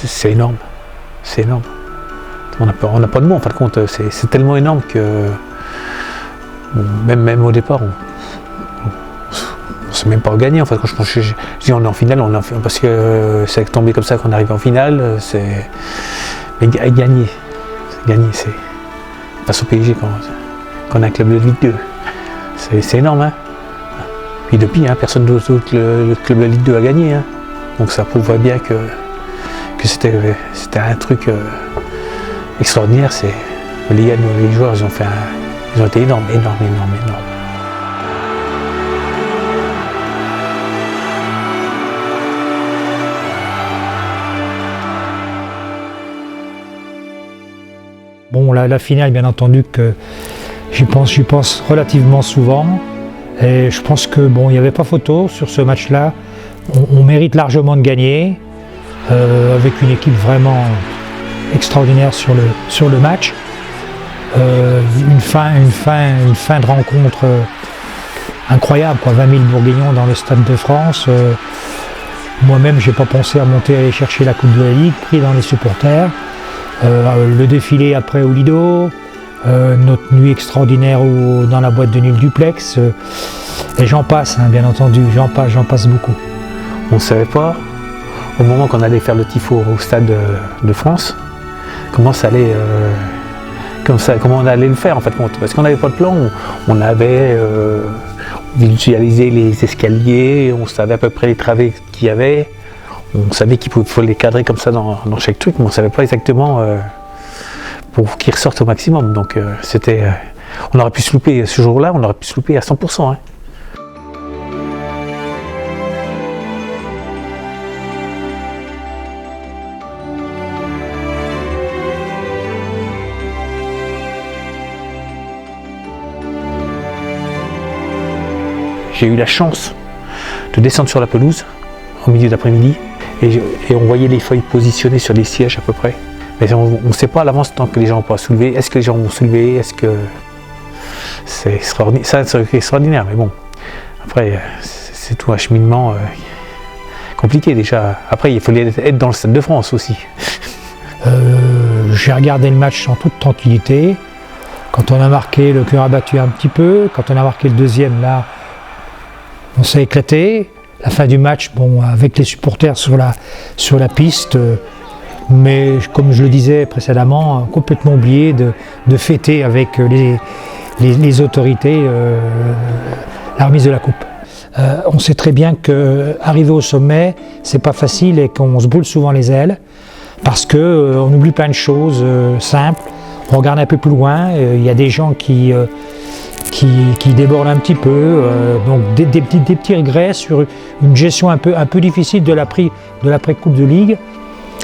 c'est énorme. C'est énorme. On n'a pas de mots en fin de compte. C'est tellement énorme que même au départ, on ne s'est même pas gagné. En fait, quand je dis on est en finale, parce que c'est tombé comme ça qu'on arrive en finale. Mais gagner, c'est face au PSG quand on a un club de Ligue 2. C'est énorme. Hein. Puis depuis, personne d'autre que le club de Ligue 2 a gagné. Hein. Donc ça prouve bien que c'était un truc extraordinaire. Les joueurs, ils ont été énormes. Bon, la finale, bien entendu, que j'y pense relativement souvent. Et je pense que bon, il n'y avait pas photo sur ce match-là. On mérite largement de gagner, avec une équipe vraiment extraordinaire sur le match. Une fin de rencontre incroyable, quoi. 20 000 Bourguignons dans le Stade de France. Moi-même, j'ai pas pensé à monter aller chercher la Coupe de la Ligue, pris dans les supporters. Le défilé après au Lido, notre nuit extraordinaire dans la boîte de nuit duplex, et j'en passe, bien entendu, j'en passe beaucoup. On ne savait pas, au moment qu'on allait faire le tifo au Stade de France, comment on allait le faire en fait, parce qu'on n'avait pas de plan. On avait visualisé les escaliers, on savait à peu près les travées qu'il y avait. On savait qu'il faut les cadrer comme ça dans chaque truc, mais on ne savait pas exactement pour qu'ils ressortent au maximum. Donc on aurait pu se louper ce jour-là, on aurait pu se louper à 100%. Hein. J'ai eu la chance de descendre sur la pelouse au milieu d'après-midi. Et on voyait les feuilles positionnées sur les sièges à peu près. Mais on ne sait pas à l'avance tant que les gens vont pas soulever. Est-ce que les gens vont soulever? Est-ce que c'est extraordinaire? Ça, c'est extraordinaire, mais bon. Après, c'est tout un cheminement compliqué déjà. Après, il fallait être dans le Stade de France aussi. J'ai regardé le match en toute tranquillité. Quand on a marqué, le cœur a battu un petit peu. Quand on a marqué le deuxième, là, on s'est éclaté. La fin du match, bon, avec les supporters sur la piste, mais comme je le disais précédemment, complètement oublié de fêter avec les autorités la remise de la coupe. On sait très bien qu'arriver au sommet, c'est pas facile et qu'on se brûle souvent les ailes parce qu'on oublie plein de choses simples. On regarde un peu plus loin, il y a des gens qui déborde un petit peu, donc des petits regrets sur une gestion un peu difficile de l'après-coupe de Ligue.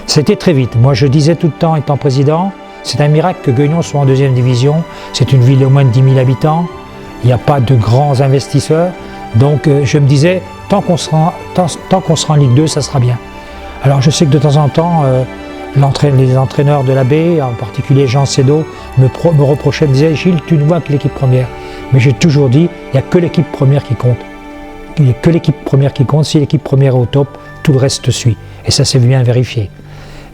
C'était très vite. Moi je disais tout le temps, étant président, c'est un miracle que Gueugnon soit en deuxième division. C'est une ville de moins de 10 000 habitants, il n'y a pas de grands investisseurs, donc je me disais, tant qu'on sera en Ligue 2, ça sera bien. Alors je sais que de temps en temps, les entraîneurs de la baie, en particulier Jean Sédot, me reprochaient, me disaient « Gilles, tu ne vois que l'équipe première ». Mais j'ai toujours dit, il n'y a que l'équipe première qui compte. Il n'y a que l'équipe première qui compte. Si l'équipe première est au top, tout le reste suit. Et ça s'est bien vérifié.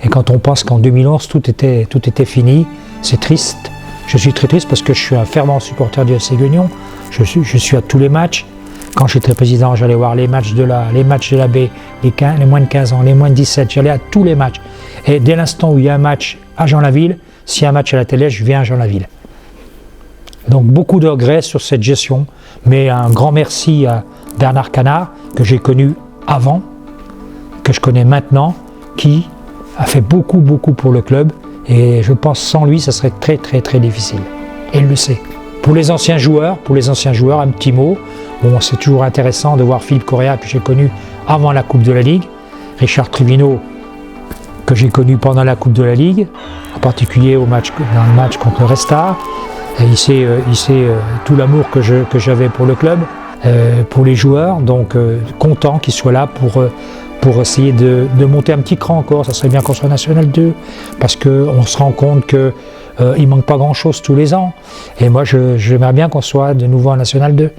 Et quand on pense qu'en 2011, tout était fini, c'est triste. Je suis très triste parce que je suis un fervent supporter du FC Gueugnon. Je suis à tous les matchs. Quand j'étais président, j'allais voir les matchs de la baie, les moins de 15 ans, les moins de 17. J'allais à tous les matchs. Et dès l'instant où il y a un match à Jean-Laville, s'il y a un match à la télé, je viens à Jean-Laville. Donc beaucoup de regrets sur cette gestion, mais un grand merci à Bernard Canard, que j'ai connu avant, que je connais maintenant, qui a fait beaucoup pour le club, et je pense sans lui, ça serait très difficile. Et il le sait. Pour les anciens joueurs, un petit mot. Bon, c'est toujours intéressant de voir Philippe Correa, que j'ai connu avant la Coupe de la Ligue, Richard Trivino, que j'ai connu pendant la Coupe de la Ligue, en particulier dans le match contre le Restart. Et il sait tout l'amour que j'avais pour le club, pour les joueurs, donc content qu'ils soient là pour essayer de monter un petit cran encore. Ça serait bien qu'on soit National 2, parce qu'on se rend compte qu'il ne manque pas grand chose tous les ans. Et moi, j'aimerais bien qu'on soit de nouveau en National 2.